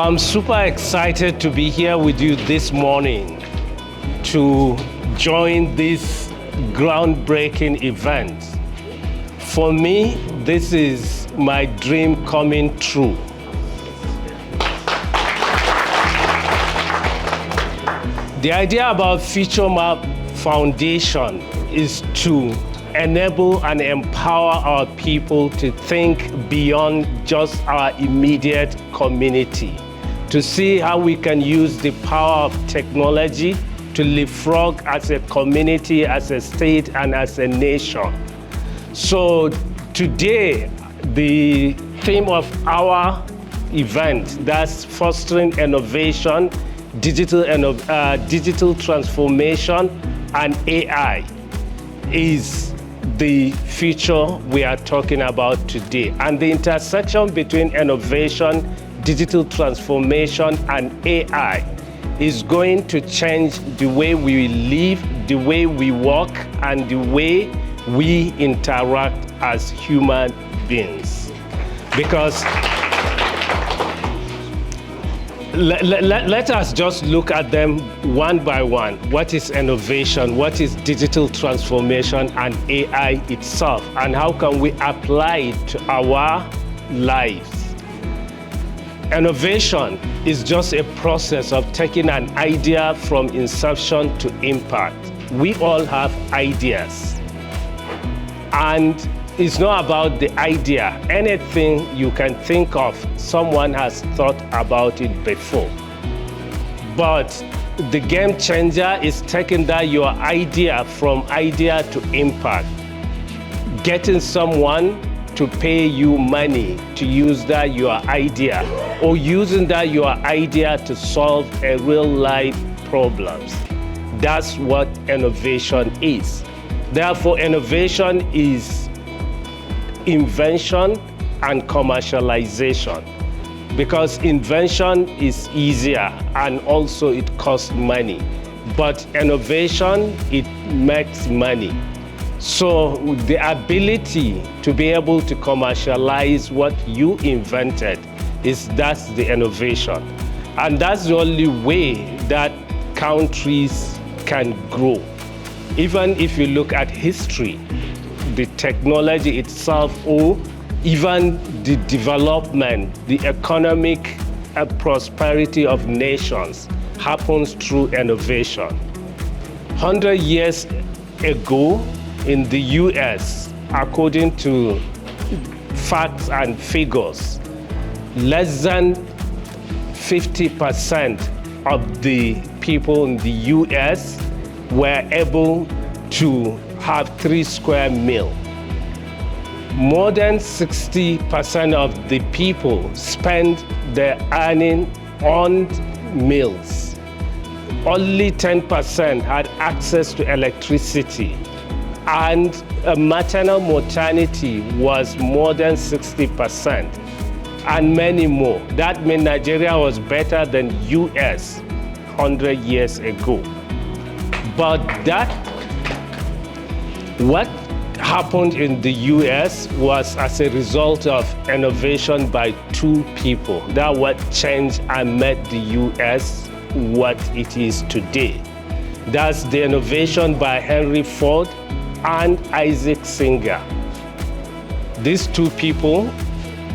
I'm super excited to be here with you this morning to join this groundbreaking event. For me, this is my dream coming true. The idea about Future Map Foundation is to enable and empower our people to think beyond just our immediate community, to see how we can use the power of technology to leapfrog as a community, as a state, and as a nation. So today, the theme of our event, that's fostering innovation, digital transformation, and AI, is the future we are talking about today. And the intersection between innovation, digital transformation, and AI is going to change the way we live, the way we work, and the way we interact as human beings. Because let us just look at them one by one. What is innovation? What is digital transformation and AI itself? And how can we apply it to our lives? Innovation is just a process of taking an idea from inception to impact. We all have ideas. And it's not about the idea. Anything you can think of, someone has thought about it before. But the game changer is taking that your idea from idea to impact. Getting someone to pay you money to use that your idea, or using that your idea to solve a real life problems. That's what innovation is. Therefore, innovation is invention and commercialization, because invention is easier and also it costs money, but innovation, it makes money. So the ability to be able to commercialize what you invented, that's the innovation. And that's the only way that countries can grow. Even if you look at history, the technology itself, or even the development, the economic prosperity of nations happens through innovation. 100 years ago in the US, according to facts and figures, less than 50% of the people in the US were able to have 3 square meals. More than 60% of the people spend their earning on meals. Only 10% had access to electricity. And maternal mortality was more than 60%, and many more. That means Nigeria was better than US 100 years ago. But what happened in the US was as a result of innovation by 2 people. That's what changed and made the US what it is today. That's the innovation by Henry Ford and Isaac Singer. These 2 people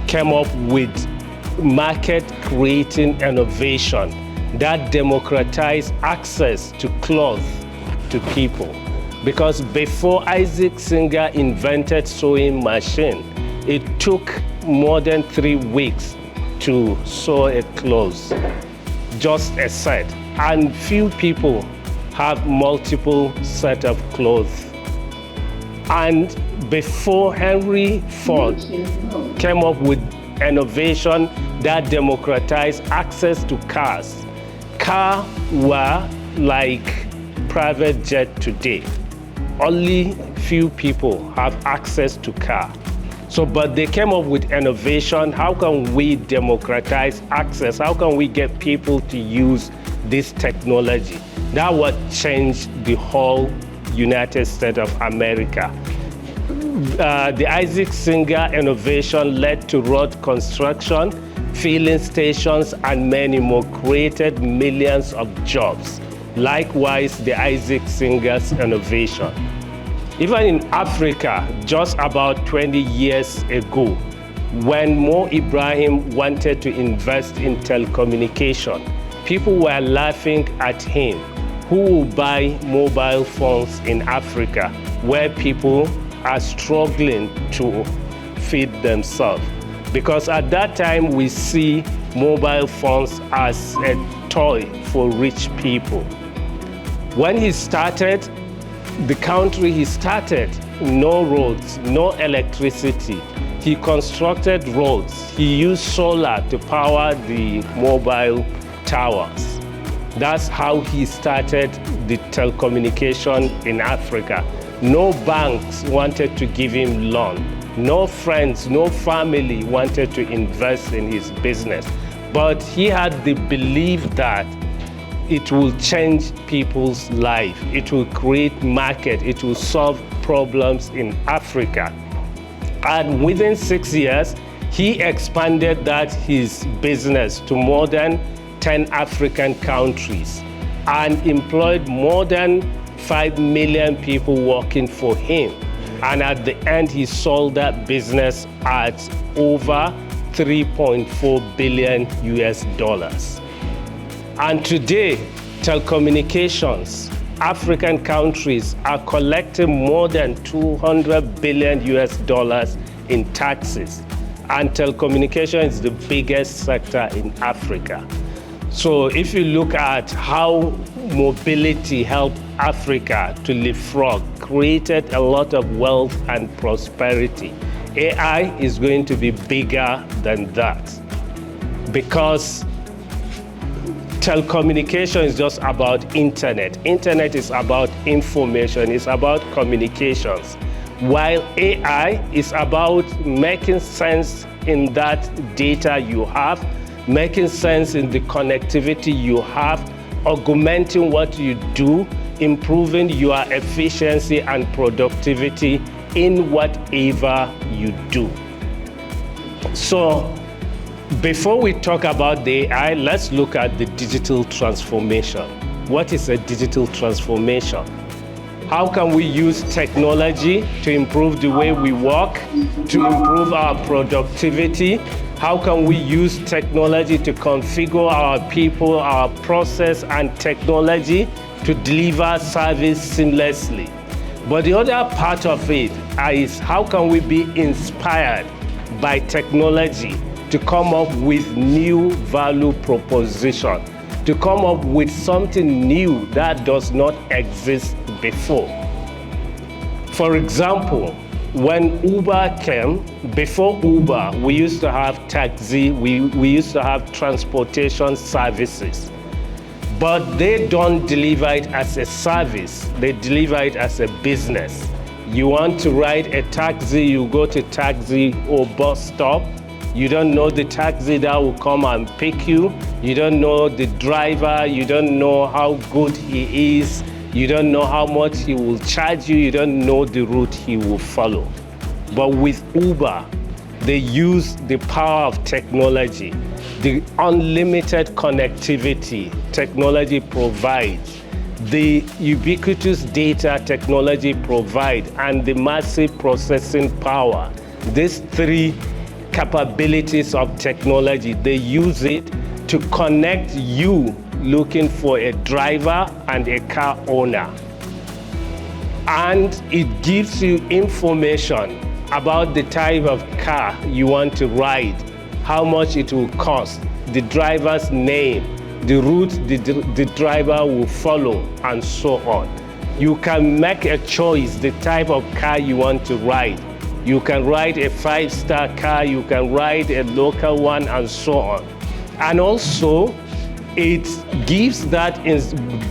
came up with market-creating innovation that democratized access to clothes to people. Because before Isaac Singer invented sewing machine, it took more than 3 weeks to sew a clothes, just a set. And few people have multiple set of clothes. And before Henry Ford came up with innovation that democratized access to cars, cars were like private jet today. Only few people have access to car. So, but they came up with innovation. How can we democratize access? How can we get people to use this technology? That's what changed the whole United States of America. The Isaac Singer innovation led to road construction, filling stations, and many more, created millions of jobs. Likewise, the Isaac Singer's innovation. Even in Africa, just about 20 years ago, when Mo Ibrahim wanted to invest in telecommunication, people were laughing at him. Who will buy mobile phones in Africa where people are struggling to feed themselves? Because at that time, we see mobile phones as a toy for rich people. When he started, the country he started, no roads, no electricity. He constructed roads. He used solar to power the mobile towers. That's how he started the telecommunication in Africa. No banks wanted to give him loan. No friends, no family wanted to invest in his business. But he had the belief that it will change people's life. It will create market. It will solve problems in Africa. And within 6 years, he expanded his business to more than 10 African countries and employed more than 5 million people working for him. And at the end, he sold that business at over $3.4 billion US. And today, telecommunications, African countries are collecting more than $200 billion US in taxes. And telecommunication is the biggest sector in Africa. So if you look at how mobility helped Africa to leapfrog, created a lot of wealth and prosperity, AI is going to be bigger than that. Because telecommunication is just about internet. Internet is about information, it's about communications. While AI is about making sense in that data you have, making sense in the connectivity you have, augmenting what you do, improving your efficiency and productivity in whatever you do. So, before we talk about the AI, let's look at the digital transformation. What is a digital transformation? How can we use technology to improve the way we work, to improve our productivity? How can we use technology to configure our people, our process, and technology to deliver service seamlessly? But the other part of it is how can we be inspired by technology to come up with new value proposition, to come up with something new that does not exist before. For example, when Uber came, before Uber, we used to have taxi, we used to have transportation services. But they don't deliver it as a service, they deliver it as a business. You want to ride a taxi, you go to taxi or bus stop. You don't know the taxi that will come and pick you. You don't know the driver. You don't know how good he is. You don't know how much he will charge you. You don't know the route he will follow. But with Uber, they use the power of technology, the unlimited connectivity technology provides, the ubiquitous data technology provides, and the massive processing power. These three capabilities of technology, they use it to connect you looking for a driver and a car owner. And it gives you information about the type of car you want to ride, how much it will cost, the driver's name, the route the driver will follow, and so on. You can make a choice, the type of car you want to ride. You can ride a 5-star car, you can ride a local one, and so on. And also, it gives that,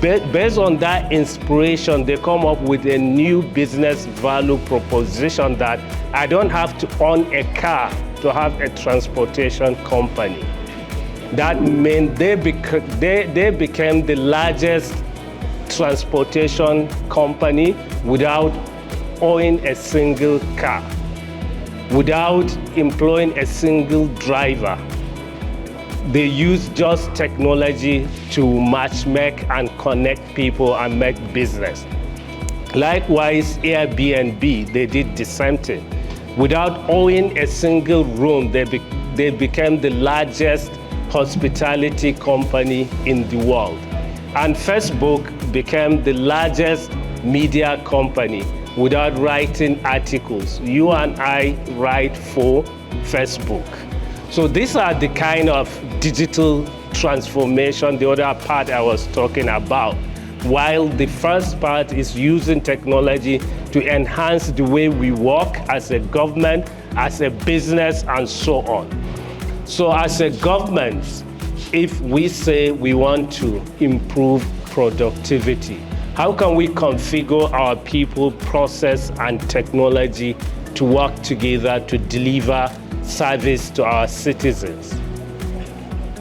based on that inspiration, they come up with a new business value proposition that I don't have to own a car to have a transportation company. That means they became the largest transportation company without owning a single car, without employing a single driver. They use just technology to matchmake and connect people and make business. Likewise, Airbnb, they did the same thing. Without owning a single room, they became the largest hospitality company in the world. And Facebook became the largest media company without writing articles. You and I write for Facebook. So these are the kind of digital transformation, the other part I was talking about. While the first part is using technology to enhance the way we work as a government, as a business, and so on. So as a government, if we say we want to improve productivity, how can we configure our people, process, and technology to work together to deliver service to our citizens?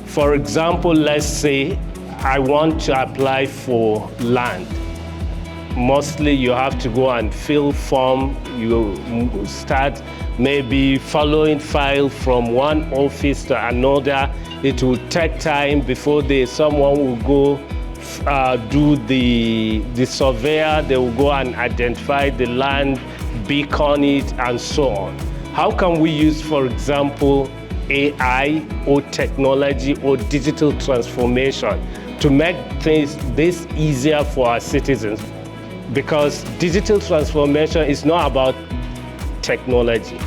For example, let's say I want to apply for land. Mostly you have to go and fill form. You start maybe following file from one office to another. It will take time before someone will go do the surveyor. They will go and identify the land, beacon it, and so on. How can we use, for example, AI or technology or digital transformation to make this easier for our citizens? Because digital transformation is not about technology.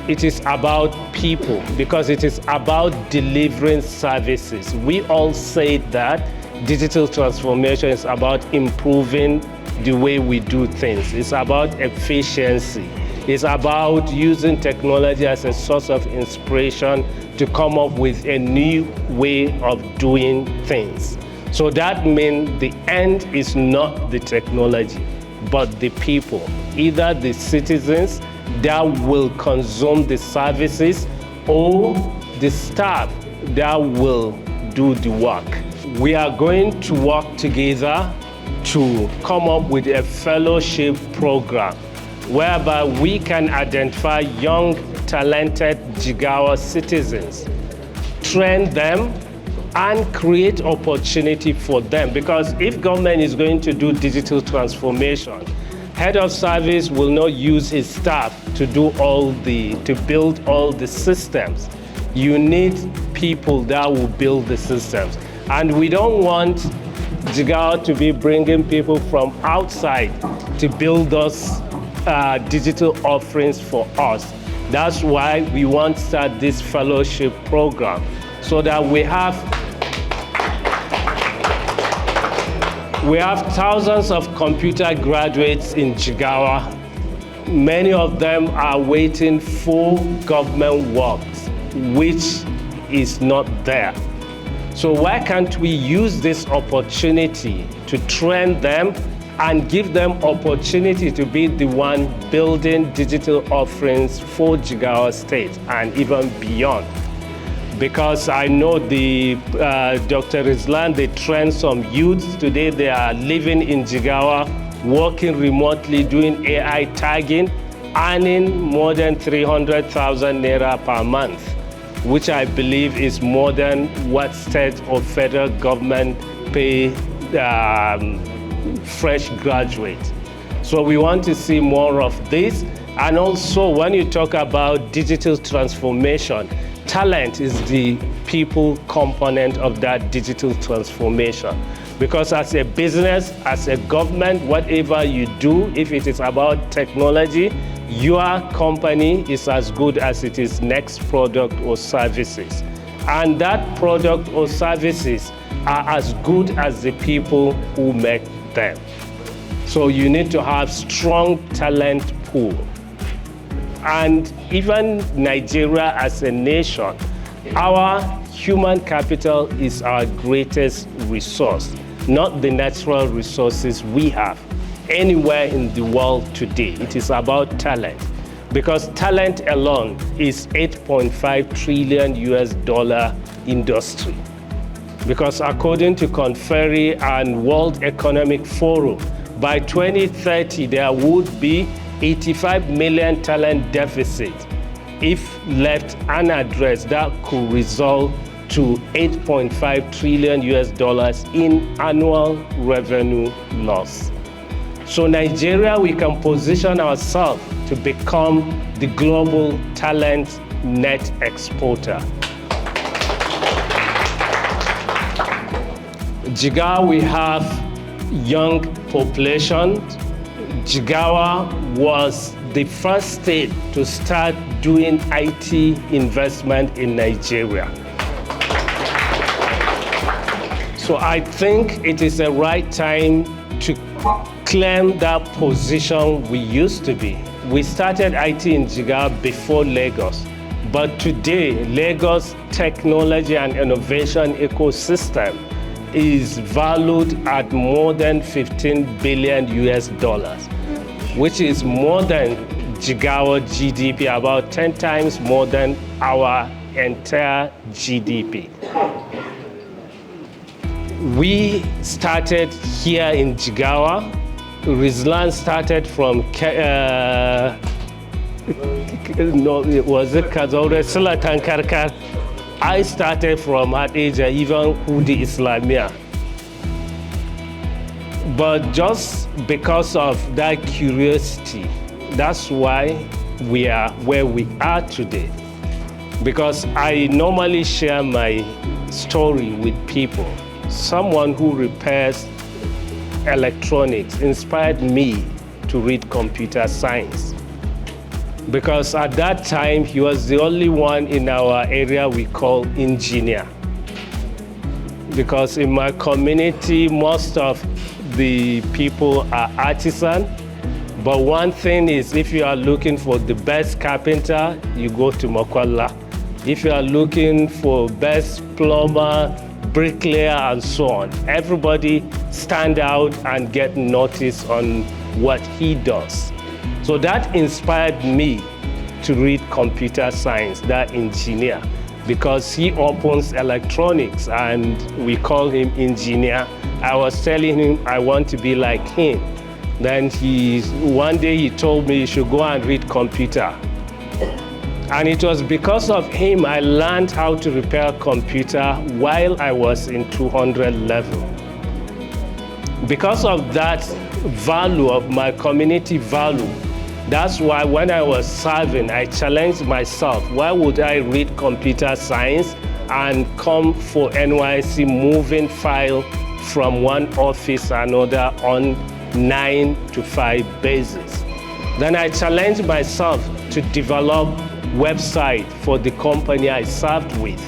It is about people, because it is about delivering services. We all say that digital transformation is about improving the way we do things. It's about efficiency. It's about using technology as a source of inspiration to come up with a new way of doing things. So that means the end is not the technology, but the people, either the citizens that will consume the services or the staff that will do the work. We are going to work together to come up with a fellowship program whereby we can identify young, talented Jigawa citizens, train them, and create opportunity for them. Because if government is going to do digital transformation, head of service will not use his staff to build all the systems. You need people that will build the systems. And we don't want Jigawa to be bringing people from outside to build those digital offerings for us. That's why we want to start this fellowship program, so that we have thousands of computer graduates in Jigawa. Many of them are waiting for government works, which is not there. So why can't we use this opportunity to train them and give them opportunity to be the one building digital offerings for Jigawa State and even beyond? Because I know Dr. Rizlan, they train some youths. Today they are living in Jigawa, working remotely, doing AI tagging, earning more than 300,000 naira per month, which I believe is more than what state or federal government pay fresh graduates. So we want to see more of this. And also, when you talk about digital transformation, talent is the people component of that digital transformation. Because as a business, as a government, whatever you do, if it is about technology, your company is as good as it is next product or services. And that product or services are as good as the people who make them. So you need to have strong talent pool. And even Nigeria as a nation, our human capital is our greatest resource, not the natural resources we have anywhere in the world today. It is about talent, because talent alone is $8.5 trillion industry. Because according to Conferry and World Economic Forum, by 2030 there would be 85 million talent deficit if left unaddressed, that could result to $8.5 trillion in annual revenue loss. So Nigeria, we can position ourselves to become the global talent net exporter. Jigawa, we have young population. Jigawa was the first state to start doing IT investment in Nigeria. So I think it is the right time to claim that position we used to be. We started IT in Jigawa before Lagos, but today Lagos technology and innovation ecosystem is valued at more than $15 billion, which is more than Jigawa GDP, about 10 times more than our entire GDP. We started here in Jigawa. Rizlan started from, was it Kazaure Silatan Karkar? I started from Hadejia, even Hudi Islamia. But just because of that curiosity, that's why we are where we are today. Because I normally share my story with people. Someone who repairs electronics inspired me to read computer science. Because at that time, he was the only one in our area we call engineer. Because in my community, most of the people are artisan. But one thing is, if you are looking for the best carpenter, you go to Mokwalla. If you are looking for best plumber, bricklayer, and so on, everybody stand out and get noticed on what he does. So that inspired me to read computer science, that engineer, because he opens electronics and we call him engineer. I was telling him I want to be like him. Then one day he told me you should go and read computer. And it was because of him I learned how to repair a computer while I was in 200 level. Because of that value of my community value, that's why when I was serving, I challenged myself, why would I read computer science and come for NYC moving file from one office to another on 9 to 5 basis? Then I challenged myself to develop website for the company I served with.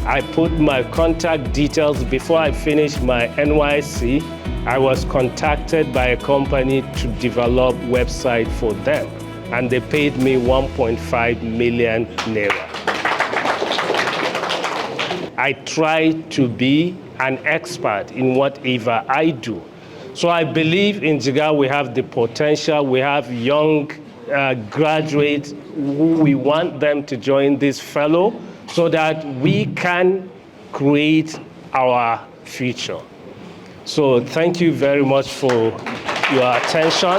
I put my contact details before I finished my NYC. I was contacted by a company to develop website for them, and they paid me 1.5 million naira. I try to be an expert in whatever I do. So I believe in Jigawa we have the potential. We have young graduates who we want them to join this fellow so that we can create our future. So thank you very much for your attention.